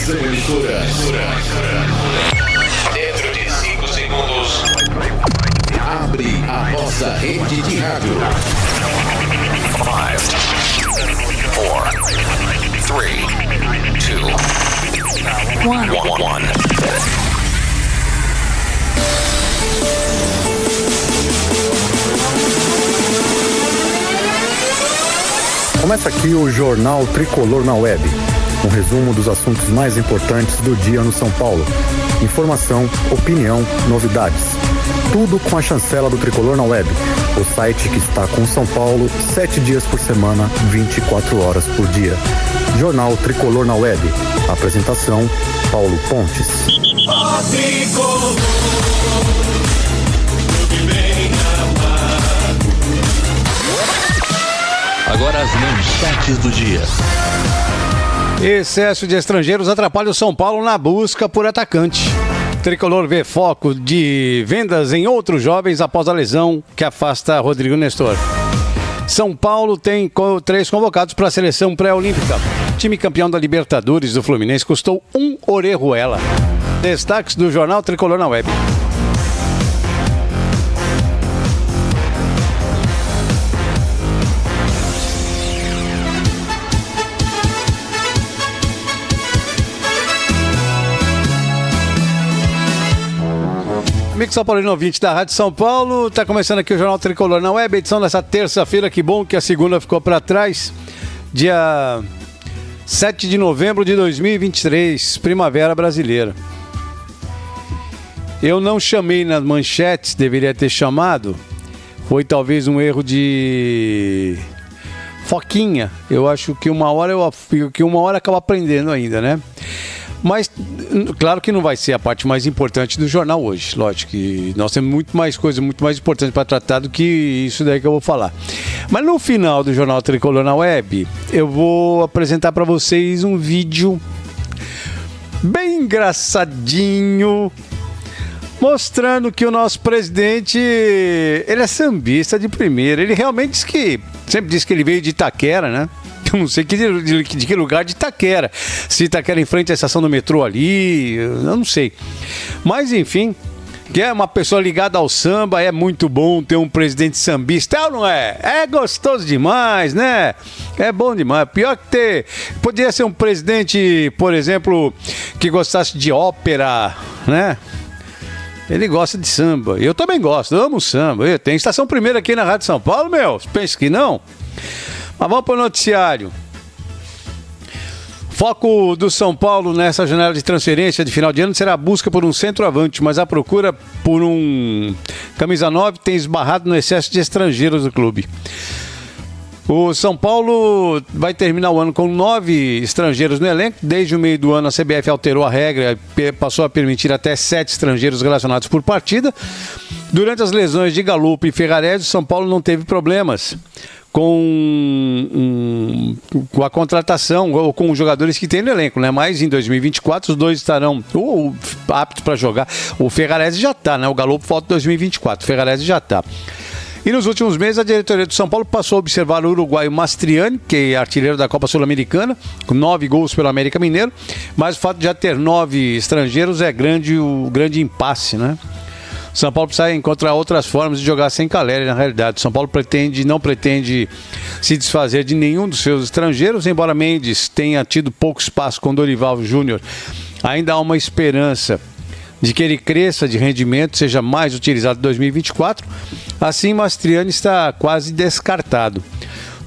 Atenção, emissora. Dentro de 5 segundos, abre a nossa rede de rádio. 5, 4, 3, 2, 1. Começa aqui o Jornal Tricolor na Web, um resumo dos assuntos mais importantes do dia no São Paulo. Informação, opinião, novidades. Tudo com a chancela do Tricolor na Web, o site que está com São Paulo 7 dias por semana, 24 horas por dia. Jornal Tricolor na Web. Apresentação, Paulo Pontes. Agora as manchetes do dia. Excesso de estrangeiros atrapalha o São Paulo na busca por atacante. Tricolor vê foco de vendas em outros jovens após a lesão que afasta Rodrigo Nestor. São Paulo tem 3 convocados para a seleção pré-olímpica. Time campeão da Libertadores do Fluminense custou um Orejuela. Destaques do Jornal Tricolor na Web. Amigo São Paulino ouvinte da Rádio São Paulo, está começando aqui o Jornal Tricolor na Web, edição dessa terça-feira, que bom que a segunda ficou para trás, dia 7 de novembro de 2023, primavera brasileira. Eu não chamei nas manchetes, deveria ter chamado, foi talvez um erro de foquinha, eu acho que uma hora acaba aprendendo ainda, né? Mas, claro que não vai ser a parte mais importante do jornal hoje. Lógico que nós temos muito mais coisa, muito mais importante para tratar do que isso daí que eu vou falar. Mas no final do Jornal Tricolor na Web, eu vou apresentar para vocês um vídeo bem engraçadinho, mostrando que o nosso presidente, ele é sambista de primeira. Ele realmente sempre disse que ele veio de Itaquera, né? Eu não sei de que lugar de Itaquera. Se Itaquera em frente à estação do metrô ali, eu não sei. Mas enfim, que é uma pessoa ligada ao samba, é muito bom ter um presidente sambista, ou não é? É gostoso demais, né? É bom demais. Pior que poderia ser um presidente, por exemplo, que gostasse de ópera, né? Ele gosta de samba. Eu também gosto, eu amo samba. Tem estação primeira aqui na Rádio São Paulo, meu. Pensa que não? Mas vamos para o noticiário. Foco do São Paulo nessa janela de transferência de final de ano será a busca por um centroavante, mas a procura por um camisa 9 tem esbarrado no excesso de estrangeiros do clube. O São Paulo vai terminar o ano com 9 estrangeiros no elenco. Desde o meio do ano a CBF alterou a regra e passou a permitir até 7 estrangeiros relacionados por partida. Durante as lesões de Galupo e Ferrarese, o São Paulo não teve problemas com a contratação ou com os jogadores que tem no elenco, né? Mas em 2024 os dois estarão aptos para jogar. O Ferrarese já está, né? O Galupo falta 2024, o Ferrarese já está. E nos últimos meses a diretoria do São Paulo passou a observar o uruguaio Mastriani, que é artilheiro da Copa Sul-Americana, com 9 gols pelo América Mineiro, mas o fato de já ter 9 estrangeiros é o grande impasse, né? São Paulo precisa encontrar outras formas de jogar sem Caleri, na realidade. São Paulo não pretende se desfazer de nenhum dos seus estrangeiros, embora Mendes tenha tido pouco espaço com Dorival Júnior. Ainda há uma esperança de que ele cresça de rendimento, seja mais utilizado em 2024. Assim, Mastriani está quase descartado.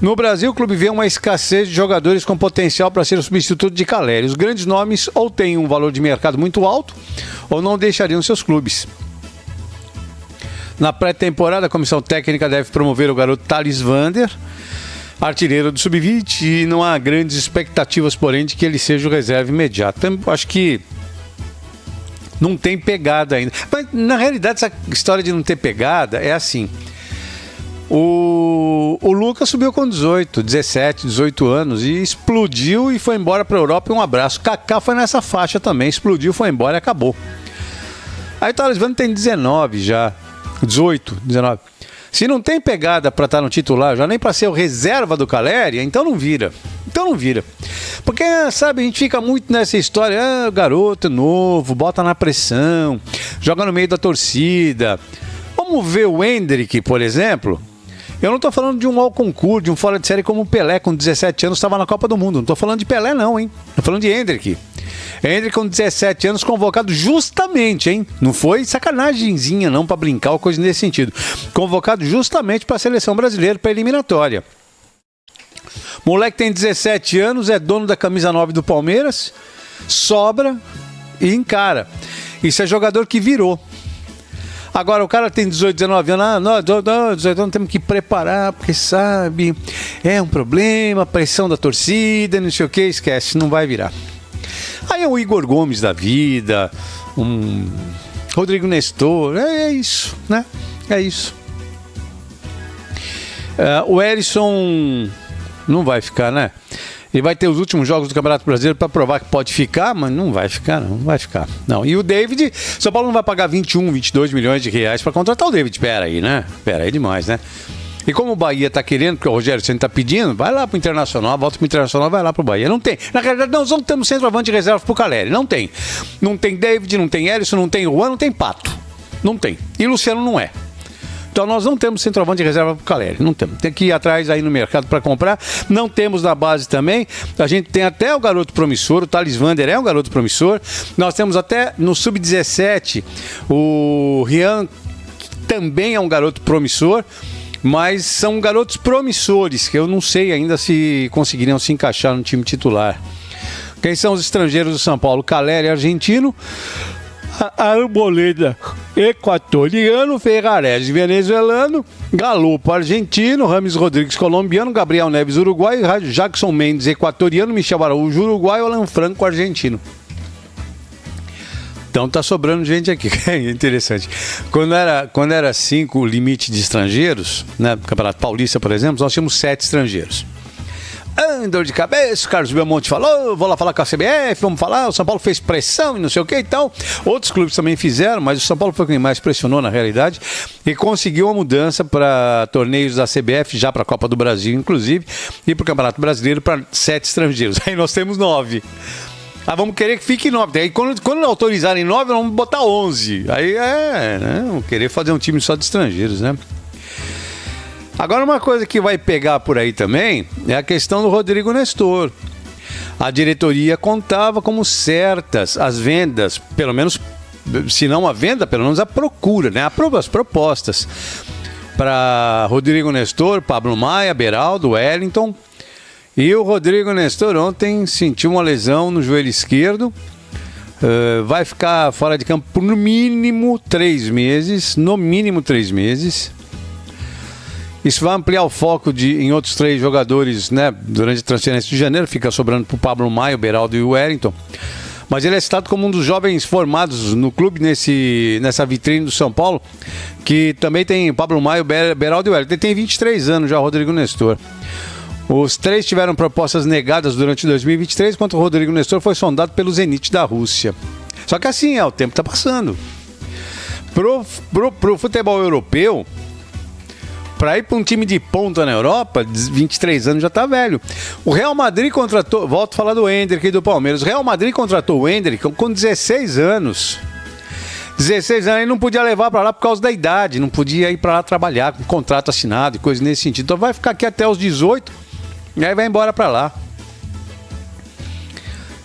No Brasil, o clube vê uma escassez de jogadores com potencial para ser o substituto de Caleri. Os grandes nomes ou têm um valor de mercado muito alto ou não deixariam seus clubes. Na pré-temporada, a comissão técnica deve promover o garoto Thales Vander, artilheiro do Sub-20, e não há grandes expectativas, porém, de que ele seja o reserva imediato. Eu acho que não tem pegada ainda. Mas, na realidade, essa história de não ter pegada é assim. O Lucas subiu com 17, 18 anos e explodiu e foi embora para a Europa. Um abraço. Kaká foi nessa faixa também, explodiu, foi embora e acabou. Aí o Thales Vander tem 19 já. 18, 19. Se não tem pegada para estar no titular, já nem para ser o reserva do Caleri, então não vira. Então não vira. Porque, sabe, a gente fica muito nessa história, garoto novo, bota na pressão, joga no meio da torcida. Vamos ver o Endrick, por exemplo. Eu não estou falando de um all-concurso, de um fora de série como o Pelé, com 17 anos, estava na Copa do Mundo. Não estou falando de Pelé, não, hein? Estou falando de Endrick. Endrick, com 17 anos, convocado justamente, hein? Não foi sacanagemzinha, não, para brincar ou coisa nesse sentido. Convocado justamente para a seleção brasileira, para a eliminatória. Moleque tem 17 anos, é dono da camisa 9 do Palmeiras, sobra e encara. Isso é jogador que virou. Agora, o cara tem 18, 19 anos, nós 18 anos temos que preparar, porque sabe, é um problema, pressão da torcida, não sei o que, esquece, não vai virar. Aí é o Igor Gomes da vida, Rodrigo Nestor, é isso, né? É isso. O Erisson não vai ficar, né? Ele vai ter os últimos jogos do Campeonato Brasileiro para provar que pode ficar, mas não vai ficar, não vai ficar. Não. E o David, São Paulo não vai pagar 21, 22 milhões de reais para contratar o David. Pera aí, né? Pera aí demais, né? E como o Bahia tá querendo, porque o Rogério Ceni tá pedindo, vai lá pro Internacional, volta pro Internacional, vai lá pro Bahia. Não tem. Na realidade, nós não temos centroavante de reserva pro Caleri. Não tem. Não tem David, não tem Erisson, não tem Juan, não tem Pato. Não tem. E Luciano não é. Então nós não temos centroavante de reserva para o Caleri, não temos. Tem que ir atrás aí no mercado para comprar. Não temos na base também. A gente tem até o garoto promissor, o Thales Vander é um garoto promissor. Nós temos até no Sub-17 o Rian, que também é um garoto promissor. Mas são garotos promissores que eu não sei ainda se conseguiriam se encaixar no time titular. Quem são os estrangeiros do São Paulo? Caleri, argentino. Arboleda, equatoriano, Ferrarese, venezuelano, Galopo, argentino, Rames Rodrigues, colombiano, Gabriel Neves, uruguai, Jackson Mendes, equatoriano, Michel Araújo, uruguai, Alan Franco, argentino. Então tá sobrando gente aqui, é interessante. Quando era 5 o limite de estrangeiros, né, no Campeonato Paulista, por exemplo, nós tínhamos 7 estrangeiros. Dor de cabeça, o Carlos Belmonte falou, vou lá falar com a CBF, vamos falar, o São Paulo fez pressão e não sei o que e tal. Outros clubes também fizeram, mas o São Paulo foi quem mais pressionou na realidade e conseguiu uma mudança para torneios da CBF, já para a Copa do Brasil inclusive, e para o Campeonato Brasileiro para 7 estrangeiros. Aí nós temos 9. Vamos querer que fique 9. Aí quando autorizarem 9, vamos botar 11. Aí né? Vamos querer fazer um time só de estrangeiros, né? Agora uma coisa que vai pegar por aí também é a questão do Rodrigo Nestor. A diretoria contava como certas as vendas, pelo menos, se não a venda, pelo menos a procura, né? As propostas para Rodrigo Nestor, Pablo Maia, Beraldo, Wellington. E o Rodrigo Nestor ontem sentiu uma lesão no joelho esquerdo. Vai ficar fora de campo por no mínimo 3 meses. No mínimo 3 meses. Isso vai ampliar o foco em outros 3 jogadores, né? Durante a transferência de janeiro, fica sobrando para o Pablo Maia, o Beraldo e o Wellington. Mas ele é citado como um dos jovens formados no clube nessa vitrine do São Paulo, que também tem Pablo Maia, o Beraldo e o Wellington. Ele tem 23 anos já, o Rodrigo Nestor. Os 3 tiveram propostas negadas durante 2023, enquanto o Rodrigo Nestor foi sondado pelo Zenit da Rússia. Só que assim, o tempo está passando. Pro futebol europeu, para ir para um time de ponta na Europa, 23 anos já tá velho. O Real Madrid contratou, volto a falar do Endrick e do Palmeiras, o Real Madrid contratou o Endrick com 16 anos. 16 anos ele não podia levar para lá por causa da idade, não podia ir para lá trabalhar com contrato assinado e coisa nesse sentido. Então vai ficar aqui até os 18 e aí vai embora para lá.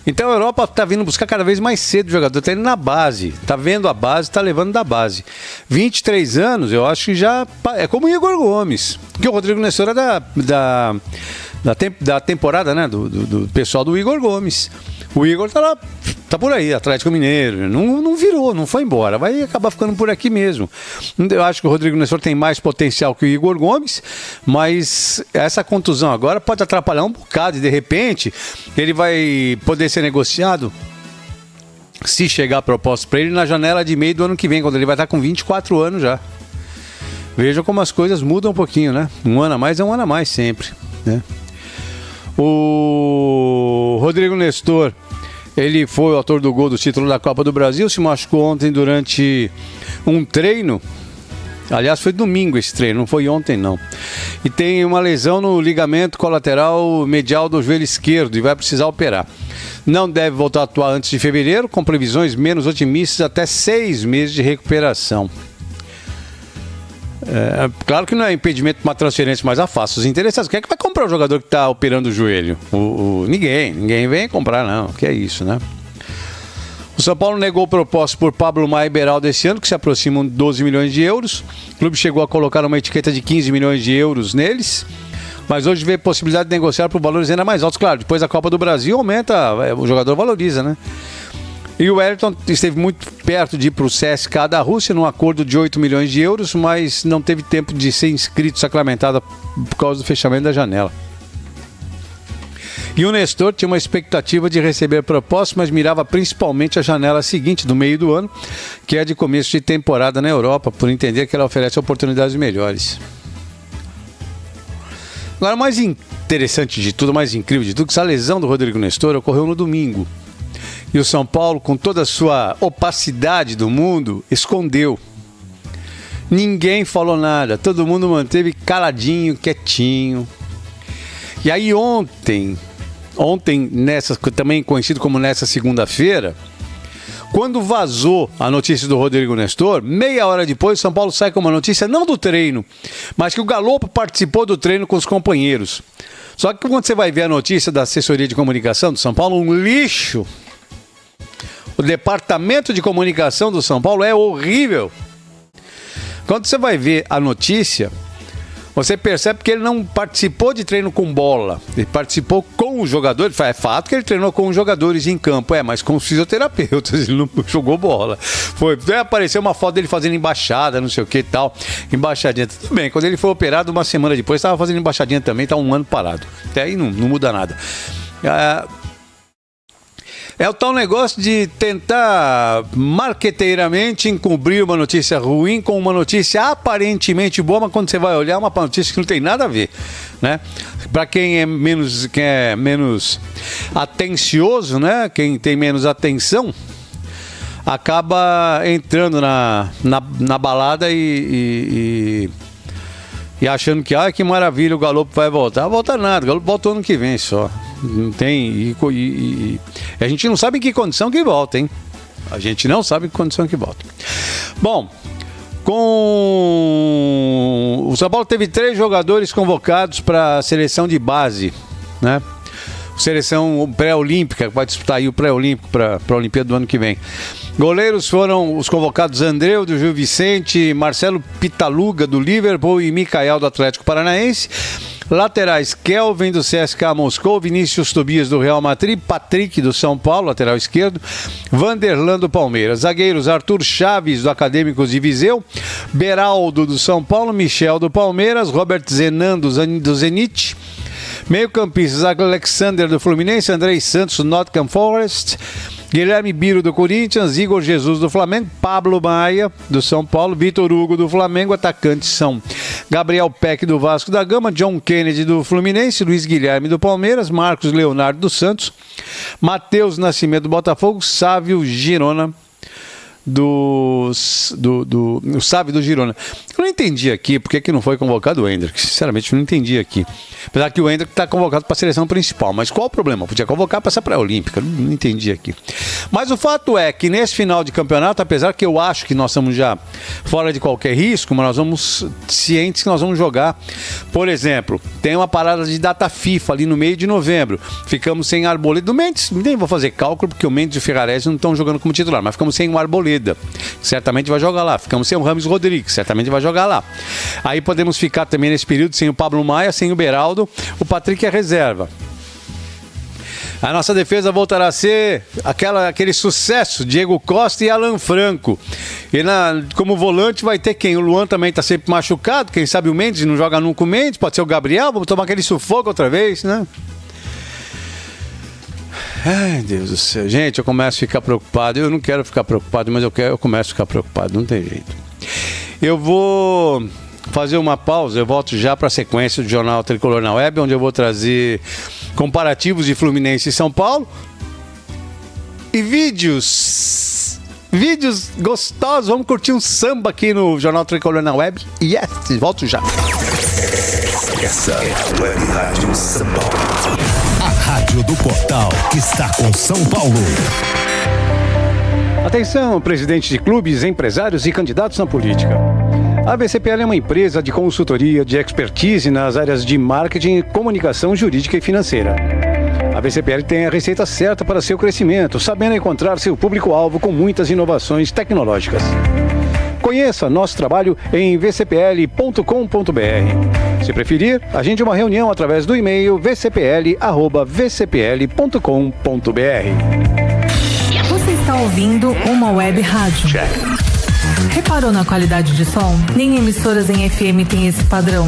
Então a Europa está vindo buscar cada vez mais cedo o jogador, está indo na base, está vendo a base, está levando da base. 23 anos, eu acho que já é como o Igor Gomes, que o Rodrigo Nestor é da temporada, né, do pessoal do Igor Gomes. O Igor tá lá, tá por aí, Atlético Mineiro, não virou, não foi embora, vai acabar ficando por aqui mesmo. Eu acho que o Rodrigo Nestor tem mais potencial que o Igor Gomes, mas essa contusão agora pode atrapalhar um bocado e de repente ele vai poder ser negociado, se chegar a proposta para ele, na janela de meio do ano que vem, quando ele vai estar com 24 anos já. Veja como as coisas mudam um pouquinho, né? Um ano a mais é um ano a mais sempre, né? O Rodrigo Nestor, ele foi o autor do gol do título da Copa do Brasil, se machucou ontem durante um treino Aliás, foi domingo esse treino, não foi ontem não. E tem uma lesão no ligamento colateral medial do joelho esquerdo e vai precisar operar. Não deve voltar a atuar antes de fevereiro, com previsões menos otimistas, até 6 meses de recuperação. Claro que não é impedimento para uma transferência, mas afasta os interessados. Quem é que vai comprar o jogador que está operando o joelho? Ninguém vem comprar não, que é isso, né? O São Paulo negou proposta por Pablo Maia e Beraldo esse ano, que se aproximam de 12 milhões de euros. O clube chegou a colocar uma etiqueta de 15 milhões de euros neles, mas hoje vê possibilidade de negociar por valores ainda mais altos. Claro, depois da Copa do Brasil aumenta, o jogador valoriza, né? E o Wellington esteve muito perto de ir para o CSKA da Rússia, num acordo de 8 milhões de euros, mas não teve tempo de ser inscrito, sacramentado por causa do fechamento da janela. E o Nestor tinha uma expectativa de receber propostas, mas mirava principalmente a janela seguinte, do meio do ano, que é de começo de temporada na Europa, por entender que ela oferece oportunidades melhores. Agora, o mais interessante de tudo, o mais incrível de tudo, que essa lesão do Rodrigo Nestor ocorreu no domingo. E o São Paulo, com toda a sua opacidade do mundo, escondeu. Ninguém falou nada, todo mundo manteve caladinho, quietinho. E aí ontem, também conhecido como nessa segunda-feira, quando vazou a notícia do Rodrigo Nestor, meia hora depois, o São Paulo sai com uma notícia, não do treino, mas que o Galopo participou do treino com os companheiros. Só que quando você vai ver a notícia da assessoria de comunicação do São Paulo, um lixo. O departamento de comunicação do São Paulo é horrível. Quando você vai ver a notícia, você percebe que ele não participou de treino com bola. Ele participou com os jogadores. É fato que ele treinou com os jogadores em campo, mas com os fisioterapeutas. Ele não jogou bola. Apareceu uma foto dele fazendo embaixada, não sei o que e tal. Embaixadinha. Tudo bem, quando ele foi operado, uma semana depois, estava fazendo embaixadinha também, está um ano parado. Até aí não muda nada. É o tal negócio de tentar marqueteiramente encobrir uma notícia ruim com uma notícia aparentemente boa, mas quando você vai olhar, é uma notícia que não tem nada a ver, né? Para quem é menos atencioso, né? Quem tem menos atenção, acaba entrando na balada e achando que maravilha, o Galopo vai voltar. Não volta nada, o Galopo voltou ano que vem só. Não tem. E a gente não sabe em que condição que volta, hein? A gente não sabe em que condição que volta. Bom, o São Paulo teve 3 jogadores convocados para a seleção de base, né? Seleção pré-olímpica, que vai disputar aí o pré-olímpico para a Olimpíada do ano que vem. Goleiros foram os convocados Andreu, do Gil Vicente, Marcelo Pitaluga, do Liverpool e Micael, do Atlético Paranaense. Laterais, Kelvin, do CSKA Moscou, Vinícius Tobias, do Real Madrid, Patrick, do São Paulo, lateral esquerdo, Vanderlan, do Palmeiras. Zagueiros, Arthur Chaves, do Acadêmicos de Viseu, Beraldo, do São Paulo, Michel, do Palmeiras, Robert Zenan, do Zenit. Meio-campistas, Alexander, do Fluminense, Andrei Santos, do Nottingham Forest, Guilherme Biro, do Corinthians, Igor Jesus, do Flamengo, Pablo Maia, do São Paulo, Vitor Hugo, do Flamengo. Atacantes são Gabriel Peck, do Vasco da Gama, John Kennedy, do Fluminense, Luiz Guilherme, do Palmeiras, Marcos Leonardo, do Santos, Matheus Nascimento, do Botafogo, Sávio Girona, do Sávio do Girona. Eu não entendi aqui porque que não foi convocado o Hendrick. Sinceramente, eu não entendi aqui. Apesar que o Hendrick está convocado para a seleção principal. Mas qual o problema? Podia convocar para essa pré-olímpica. Não entendi aqui. Mas o fato é que nesse final de campeonato, apesar que eu acho que nós estamos já fora de qualquer risco, mas nós vamos cientes que nós vamos jogar. Por exemplo, tem uma parada de data FIFA ali no meio de novembro. Ficamos sem Arboleda. Do Mendes, nem vou fazer cálculo porque o Mendes e o Ferrarese não estão jogando como titular, mas ficamos sem o Arboleda. Certamente vai jogar lá. Ficamos sem o Rames Rodrigues, certamente vai jogar lá. Aí podemos ficar também nesse período sem o Pablo Maia, sem o Beraldo, o Patrick é reserva. A nossa defesa voltará a ser aquele sucesso, Diego Costa e Alan Franco. E como volante vai ter quem? O Luan também está sempre machucado, quem sabe o Mendes não joga nunca o Mendes, pode ser o Gabriel, vamos tomar aquele sufoco outra vez, né? Ai, Deus do céu. Gente, eu começo a ficar preocupado. Eu não quero ficar preocupado, mas eu começo a ficar preocupado. Não tem jeito. Eu vou fazer uma pausa. Eu volto já para a sequência do Jornal Tricolor na Web, onde eu vou trazer comparativos de Fluminense e São Paulo. E vídeos vídeos gostosos. Vamos curtir um samba aqui no Jornal Tricolor na Web. Yes, volto já. Essa é a Web Rádio São Paulo. A rádio do portal que está com São Paulo. Atenção, presidentes de clubes, empresários e candidatos na política. A VCPL é uma empresa de consultoria de expertise nas áreas de marketing, comunicação jurídica e financeira. A VCPL tem a receita certa para seu crescimento, sabendo encontrar seu público-alvo com muitas inovações tecnológicas. Conheça nosso trabalho em vcpl.com.br. Se preferir, agende uma reunião através do e-mail vcpl@vcpl.com.br. Você está ouvindo uma web rádio. Reparou na qualidade de som? Nem emissoras em FM tem esse padrão.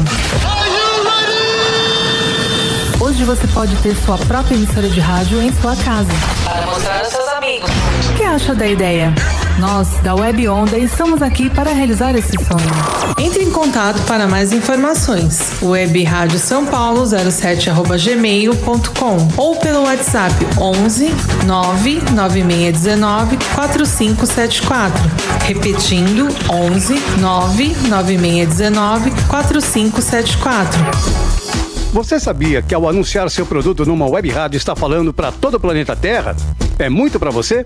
Hoje você pode ter sua própria emissora de rádio em sua casa. Para mostrar aos seus amigos. O que acha da ideia? Nós, da Web Onda, estamos aqui para realizar esse sonho. Entre em contato para mais informações. Web Rádio São Paulo 07@gmail.com ou pelo WhatsApp 11 99619 4574. Repetindo, 11 99619 4574. Você sabia que ao anunciar seu produto numa web rádio está falando para todo o planeta Terra? É muito para você?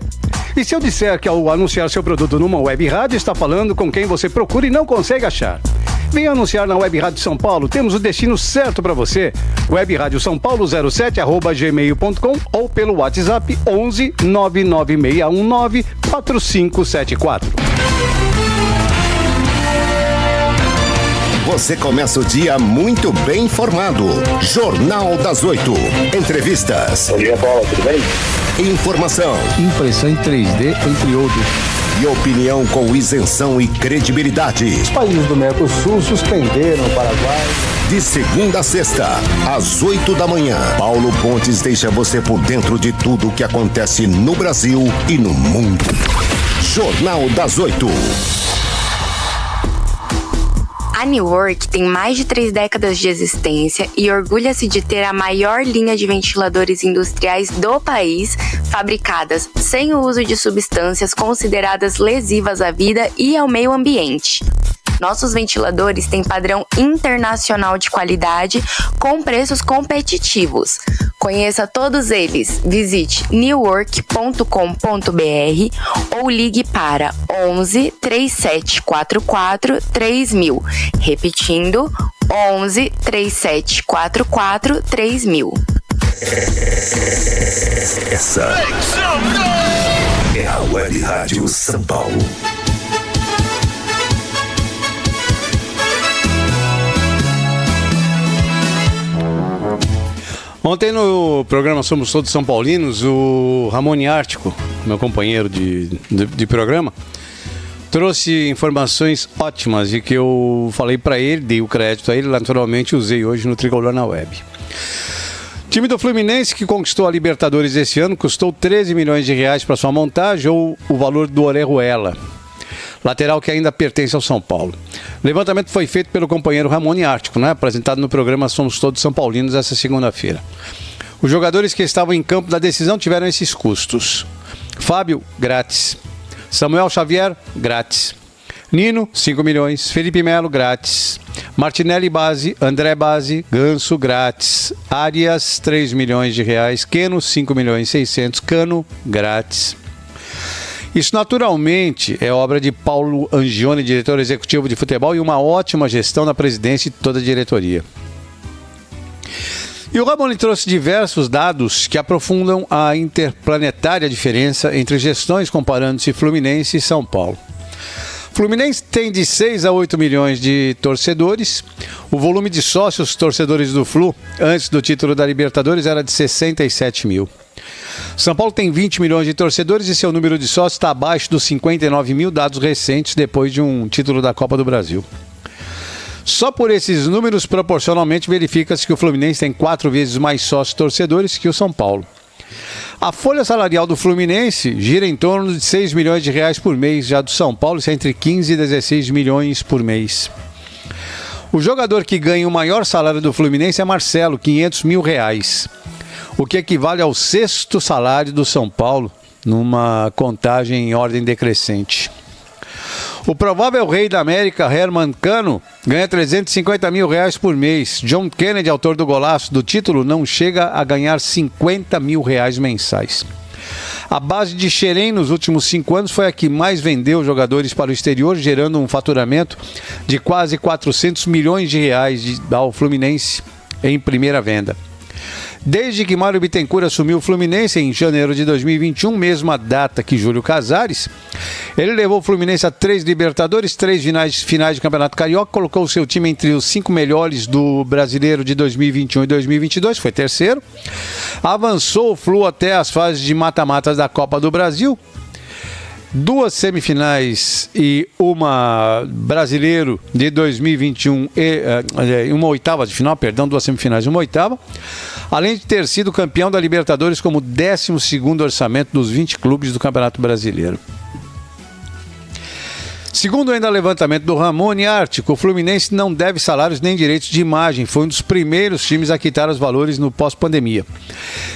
E se eu disser que ao anunciar seu produto numa web rádio está falando com quem você procura e não consegue achar? Venha anunciar na Web Rádio São Paulo, temos o destino certo para você. Web Rádio São Paulo 07@gmail.com ou pelo WhatsApp 11 99619 4574. Você começa o dia muito bem informado. Jornal das 8. Entrevistas. Bom dia, Paulo, tudo bem? Informação. Impressão em 3D, entre outros. E opinião com isenção e credibilidade. Os países do Mercosul suspenderam o Paraguai. De segunda a sexta, às 8 da manhã, Paulo Pontes deixa você por dentro de tudo o que acontece no Brasil e no mundo. Jornal das 8. A New Work tem mais de 3 décadas de existência e orgulha-se de ter a maior linha de ventiladores industriais do país, fabricadas sem o uso de substâncias consideradas lesivas à vida e ao meio ambiente. Nossos ventiladores têm padrão internacional de qualidade com preços competitivos. Conheça todos eles. Visite newwork.com.br ou ligue para 11 3744 3000. Repetindo, 11 3744 3000. Essa é a Web Rádio São Paulo. Ontem no programa Somos Todos São Paulinos, o Ramone Ártico, meu companheiro de programa, trouxe informações ótimas e que eu falei para ele, dei o crédito a ele, naturalmente usei hoje no Tricolor na Web. O time do Fluminense, que conquistou a Libertadores esse ano, custou 13 milhões de reais para sua montagem ou o valor do Orejuela, lateral que ainda pertence ao São Paulo. O levantamento foi feito pelo companheiro Ramone Ártico, né? Apresentado no programa Somos Todos São Paulinos essa segunda-feira. Os jogadores que estavam em campo da decisão tiveram esses custos. Fábio, grátis. Samuel Xavier, grátis. Nino, 5 milhões. Felipe Melo, grátis. Martinelli, base. André, base. Ganso, grátis. Arias, 3 milhões de reais. Queno, 5 milhões e 600. Cano, grátis. Isso naturalmente é obra de Paulo Angione, diretor executivo de futebol, e uma ótima gestão na presidência e toda a diretoria. E o Ramone trouxe diversos dados que aprofundam a interplanetária diferença entre gestões comparando-se Fluminense e São Paulo. Fluminense tem de 6 a 8 milhões de torcedores. O volume de sócios torcedores do Flu, antes do título da Libertadores, era de 67 mil. São Paulo tem 20 milhões de torcedores e seu número de sócios está abaixo dos 59 mil, dados recentes depois de um título da Copa do Brasil. Só por esses números, proporcionalmente, verifica-se que o Fluminense tem 4 vezes mais sócios torcedores que o São Paulo. A folha salarial do Fluminense gira em torno de 6 milhões de reais por mês, já do São Paulo está entre 15 e 16 milhões por mês. O jogador que ganha o maior salário do Fluminense é Marcelo, 500 mil reais. O que equivale ao 6º salário do São Paulo numa contagem em ordem decrescente. O provável rei da América, Herman Cano, ganha R$350 mil por mês. John Kennedy, autor do golaço do título, não chega a ganhar R$50 mil mensais. A base de Xerém nos últimos 5 anos foi a que mais vendeu jogadores para o exterior, gerando um faturamento de quase R$400 milhões ao Fluminense em primeira venda. Desde que Mário Bittencourt assumiu o Fluminense em janeiro de 2021, mesma data que Júlio Casares, ele levou o Fluminense a 3 Libertadores, 3 finais de Campeonato Carioca, colocou o seu time entre os 5 melhores do Brasileiro de 2021 e 2022, foi terceiro, avançou o Flu até as fases de mata-matas da Copa do Brasil, 2 semifinais e uma Brasileiro de 2021 e uma oitava de final, 2 semifinais e uma oitava, além de ter sido campeão da Libertadores como 12º orçamento dos 20 clubes do Campeonato Brasileiro. Segundo ainda o levantamento do Ramone Ártico, o Fluminense não deve salários nem direitos de imagem. Foi um dos primeiros times a quitar os valores no pós-pandemia.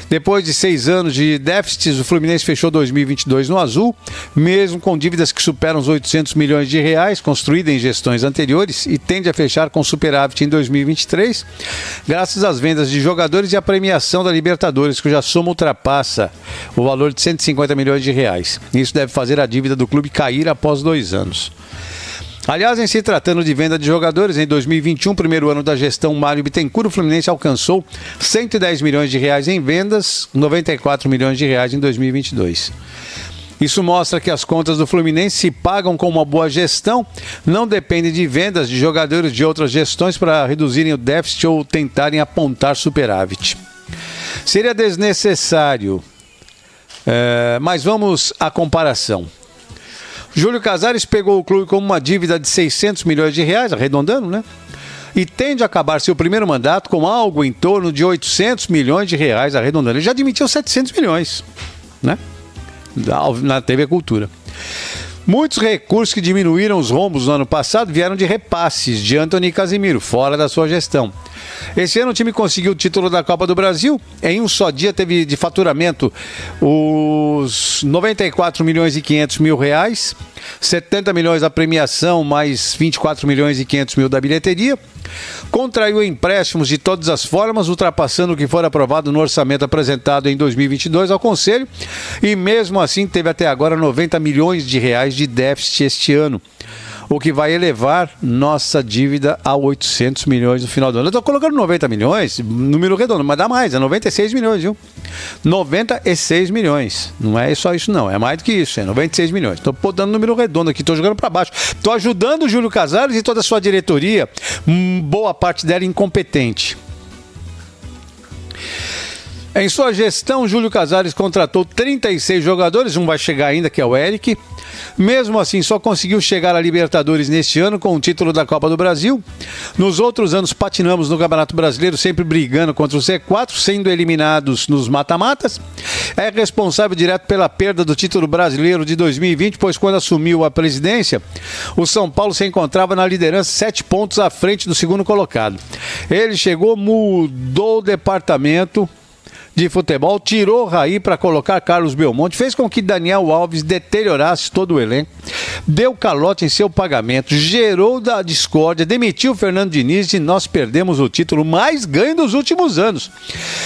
Depois de 6 anos de déficits, o Fluminense fechou 2022 no azul, mesmo com dívidas que superam os R$800 milhões, construídas em gestões anteriores, e tende a fechar com superávit em 2023, graças às vendas de jogadores e à premiação da Libertadores, cuja soma ultrapassa o valor de R$150 milhões. Isso deve fazer a dívida do clube cair após 2 anos. Aliás, em se tratando de venda de jogadores, em 2021, primeiro ano da gestão Mário Bittencourt, o Fluminense alcançou R$110 milhões em vendas, R$94 milhões em 2022. Isso mostra que as contas do Fluminense se pagam com uma boa gestão, não dependem de vendas de jogadores de outras gestões para reduzirem o déficit ou tentarem apontar superávit. Seria desnecessário, mas vamos à comparação. Júlio Casares pegou o clube com uma dívida de R$600 milhões, arredondando, né? E tende a acabar seu primeiro mandato com algo em torno de R$800 milhões, arredondando. Ele já admitiu 700 milhões, né? Na TV Cultura. Muitos recursos que diminuíram os rombos no ano passado vieram de repasses de Antony Casimiro, fora da sua gestão. Esse ano o time conseguiu o título da Copa do Brasil. Em um só dia teve de faturamento os R$94 milhões e R$500 mil, 70 milhões da premiação, mais 24 milhões e 500 mil da bilheteria. Contraiu empréstimos de todas as formas, ultrapassando o que for aprovado no orçamento apresentado em 2022 ao Conselho, e mesmo assim teve até agora R$90 milhões de déficit este ano, o que vai elevar nossa dívida a 800 milhões no final do ano. Eu estou colocando 90 milhões, número redondo, mas dá mais, é 96 milhões, viu? 96 milhões. Não é só isso, não. É mais do que isso, é 96 milhões. Estou dando número redondo aqui, estou jogando para baixo. Estou ajudando o Júlio Casares e toda a sua diretoria, boa parte dela incompetente. Em sua gestão, Júlio Casares contratou 36 jogadores, um vai chegar ainda, que é o Eric. Mesmo assim, só conseguiu chegar à Libertadores neste ano com o título da Copa do Brasil. Nos outros anos, patinamos no Campeonato Brasileiro, sempre brigando contra o C4, sendo eliminados nos mata-matas. É responsável direto pela perda do título brasileiro de 2020, pois quando assumiu a presidência, o São Paulo se encontrava na liderança 7 pontos à frente do segundo colocado. Ele chegou, mudou o departamento de futebol, tirou Raí para colocar Carlos Belmonte, fez com que Daniel Alves deteriorasse todo o elenco, deu calote em seu pagamento, gerou da discórdia, demitiu Fernando Diniz e nós perdemos o título mais ganho dos últimos anos,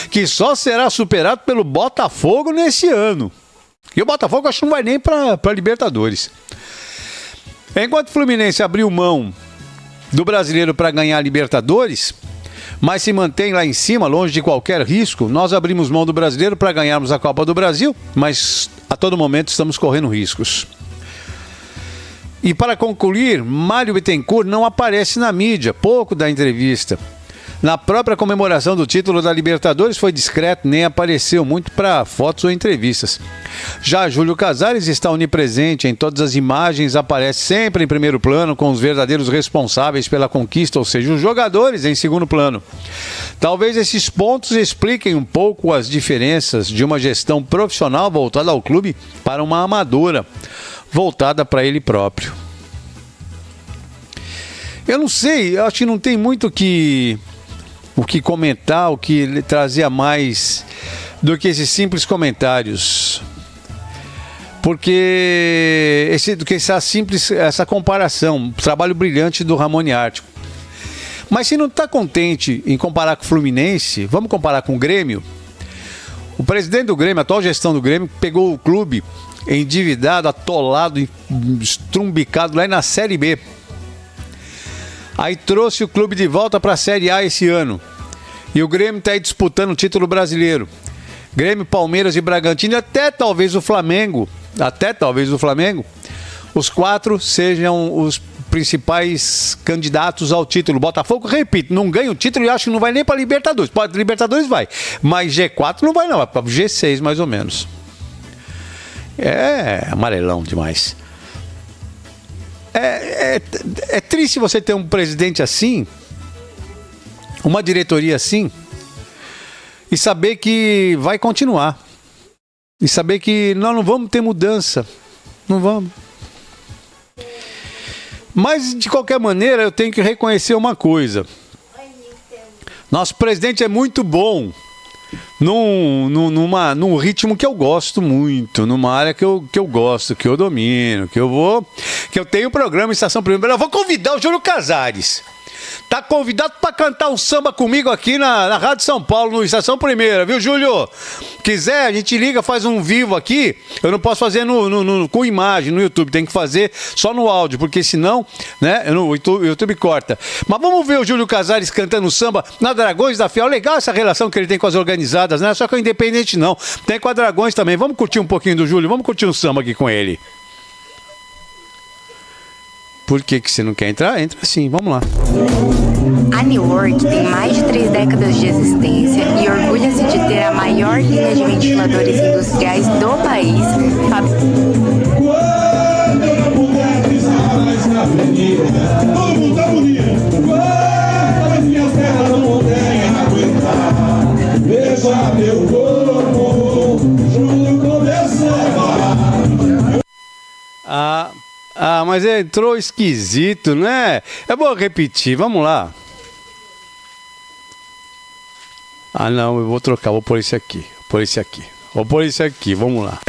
que só será superado pelo Botafogo nesse ano. E o Botafogo acho que não vai nem para Libertadores. Enquanto o Fluminense abriu mão do brasileiro para ganhar a Libertadores, mas se mantém lá em cima, longe de qualquer risco, nós abrimos mão do brasileiro para ganharmos a Copa do Brasil, mas a todo momento estamos correndo riscos. E para concluir, Mário Bittencourt não aparece na mídia, pouco da entrevista. Na própria comemoração do título da Libertadores foi discreto, nem apareceu muito para fotos ou entrevistas. Já Júlio Casares está onipresente em todas as imagens, aparece sempre em primeiro plano com os verdadeiros responsáveis pela conquista, ou seja, os jogadores em segundo plano. Talvez esses pontos expliquem um pouco as diferenças de uma gestão profissional voltada ao clube para uma amadora voltada para ele próprio. Eu não sei, acho que não tem muito o que comentar, o que trazer a mais do que esses simples comentários. Porque essa comparação, trabalho brilhante do Ramone Ártico. Mas se não está contente em comparar com o Fluminense, vamos comparar com o Grêmio? O presidente do Grêmio, a atual gestão do Grêmio, pegou o clube endividado, atolado, estrumbicado lá na Série B. Aí trouxe o clube de volta para a Série A esse ano. E o Grêmio está aí disputando o título brasileiro. Grêmio, Palmeiras e Bragantino, até talvez o Flamengo, os 4 sejam os principais candidatos ao título. Botafogo, repito, não ganha o título e acho que não vai nem para Libertadores. Pode, Libertadores vai, mas G4 não vai não, vai para G6 mais ou menos. É amarelão demais. É triste você ter um presidente assim, uma diretoria assim, e saber que vai continuar. E saber que nós não vamos ter mudança. Não vamos. Mas, de qualquer maneira, eu tenho que reconhecer uma coisa. Nosso presidente é muito bom num ritmo que eu gosto muito, numa área que eu gosto, que eu domino, que eu tenho programa em Estação Primeira. Eu vou convidar o Júlio Casares. Tá convidado para cantar um samba comigo aqui na Rádio São Paulo, no Estação Primeira, viu, Júlio? Quiser, a gente liga, faz um vivo aqui. Eu não posso fazer com imagem no YouTube, tem que fazer só no áudio, porque senão, né, o YouTube corta. Mas vamos ver o Júlio Casares cantando samba na Dragões da Fiel. Legal essa relação que ele tem com as organizadas, né? Só que o Independente não. Tem com a Dragões também. Vamos curtir um pouquinho do Júlio, vamos curtir um samba aqui com ele. Por que você não quer entrar? Entra sim, vamos lá. A New Work tem mais de 3 décadas de existência e orgulha-se de ter a maior linha de ventiladores industriais do país. Quando eu puder pisar mais na avenida, todo mundo tá bonito. Quando as minhas pernas não podem aguentar, veja meu corpo, juro começar. Mas entrou esquisito, né? É bom repetir, vamos lá. Não, eu vou trocar, vou pôr esse aqui. Vou pôr esse aqui, vamos lá.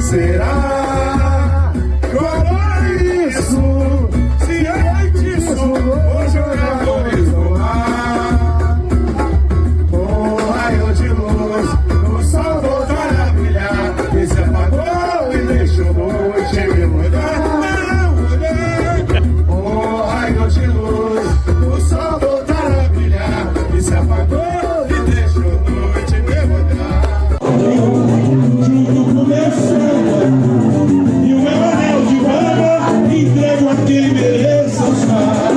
Será? Qual é isso? Se é feitiço, vou jogar flores no ar. Com um raio de luz, o sol voltar a brilhar. E se apagou e deixou noite me molhar. Com um raio de luz, o sol voltar a brilhar. E se apagou e deixou noite me molhar. Tudo começou. E o meu anel de banda entrego a quem mereça usar.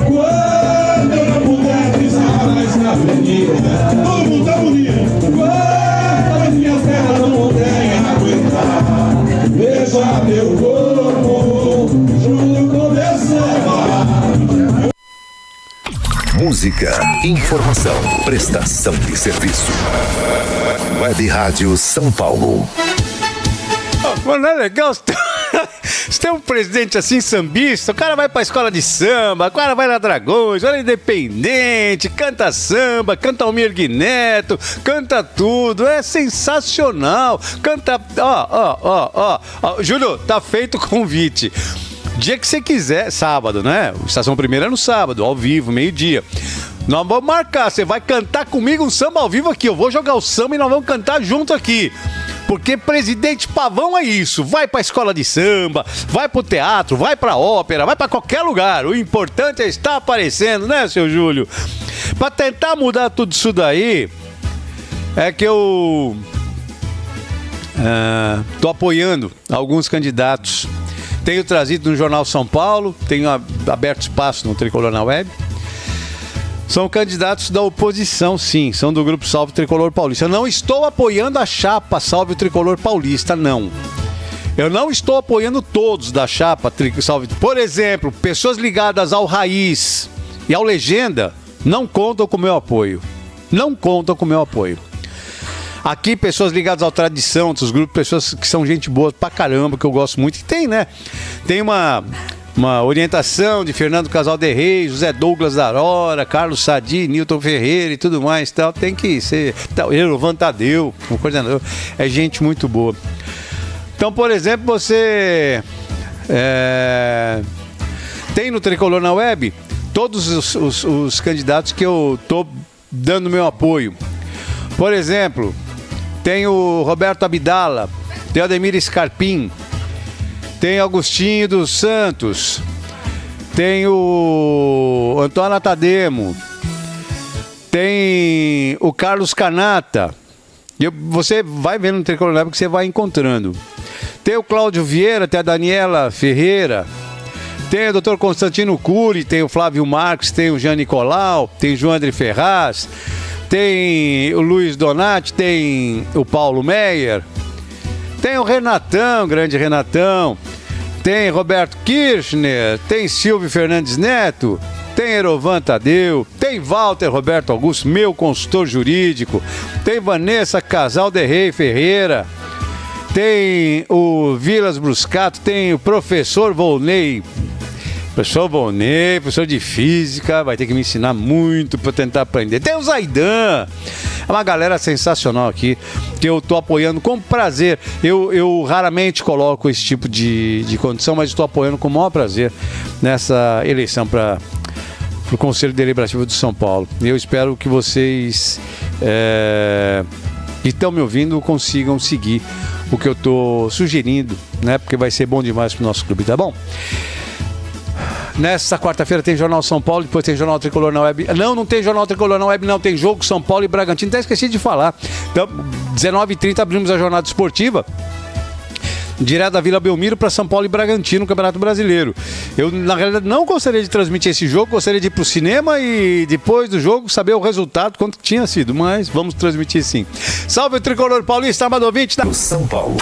Quando eu não puder pisar mais na avenida, todo mundo tá bonito. Quando as minhas pernas não puderem aguentar, veja meu corpo, juro começar. Música, informação, prestação de serviço. Web Rádio São Paulo. Mas não é legal Você tem um presidente assim, sambista, o cara vai pra escola de samba, o cara vai na Dragões, vai na Independente, canta samba, canta Almir Neto, canta tudo, é sensacional. Canta, ó, Júlio, tá feito o convite. Dia que você quiser, sábado, né? Estação Primeira é no sábado, ao vivo, meio-dia. Nós vamos marcar, você vai cantar comigo um samba ao vivo aqui. Eu vou jogar o samba e nós vamos cantar junto aqui. Porque presidente Pavão é isso. Vai pra escola de samba, vai pro teatro, vai pra ópera, vai pra qualquer lugar. O importante é estar aparecendo, né, seu Júlio? Pra tentar mudar tudo isso daí, é que eu tô apoiando alguns candidatos. Tenho trazido no Jornal São Paulo, tenho aberto espaço no Tricolor na Web. São candidatos da oposição, sim, são do Grupo Salve Tricolor Paulista. Eu não estou apoiando a chapa Salve Tricolor Paulista, não. Eu não estou apoiando todos da chapa Salve. Por exemplo, pessoas ligadas ao Raiz e ao Legenda não contam com o meu apoio. Não contam com o meu apoio. Aqui, pessoas ligadas ao Tradição, outros grupos, pessoas que são gente boa pra caramba, que eu gosto muito. Que tem, né? Tem uma orientação de Fernando Casal de Reis, José Douglas da Aurora, Carlos Sadi, Nilton Ferreira e tudo mais. Tal. Tem que ser. Elovan Tadeu, um coordenador. É gente muito boa. Então, por exemplo, você tem no Tricolor na Web todos os candidatos que eu tô dando meu apoio. Por exemplo, tem o Roberto Abdala, tem o Ademir Scarpim, tem Agostinho dos Santos, tem o Antônio Atademo, tem o Carlos Canata. Você vai vendo no Tricolor porque você vai encontrando. Tem o Cláudio Vieira, tem a Daniela Ferreira, tem o Dr. Constantino Cury, tem o Flávio Marques, tem o Jean Nicolau, tem o João André Ferraz, tem o Luiz Donati, tem o Paulo Meyer, tem o Renatão, grande Renatão, tem Roberto Kirchner, tem Silvio Fernandes Neto, tem Erovan Tadeu, tem Walter Roberto Augusto, meu consultor jurídico, tem Vanessa Casal de Rei Ferreira, tem o Vilas Bruscato, tem o professor Volney. Professor Volney, professor de física, vai ter que me ensinar muito para tentar aprender. Tem o Zaidan, é uma galera sensacional aqui, que eu tô apoiando com prazer. Eu raramente coloco esse tipo de condição, mas estou apoiando com o maior prazer nessa eleição para o Conselho Deliberativo de São Paulo. Eu espero que vocês que estão me ouvindo consigam seguir o que eu tô sugerindo, né? Porque vai ser bom demais pro nosso clube, tá bom? Nesta quarta-feira tem Jornal São Paulo, depois tem Jornal Tricolor na Web. Não tem Jornal Tricolor na Web, não. Tem jogo São Paulo e Bragantino. Até esqueci de falar. Então, 19h30 abrimos a jornada esportiva. Direto da Vila Belmiro para São Paulo e Bragantino, no Campeonato Brasileiro. Eu, na realidade, não gostaria de transmitir esse jogo, gostaria de ir pro cinema e depois do jogo saber o resultado, quanto tinha sido, mas vamos transmitir sim. Salve o Tricolor Paulista, amado ouvinte da São Paulo.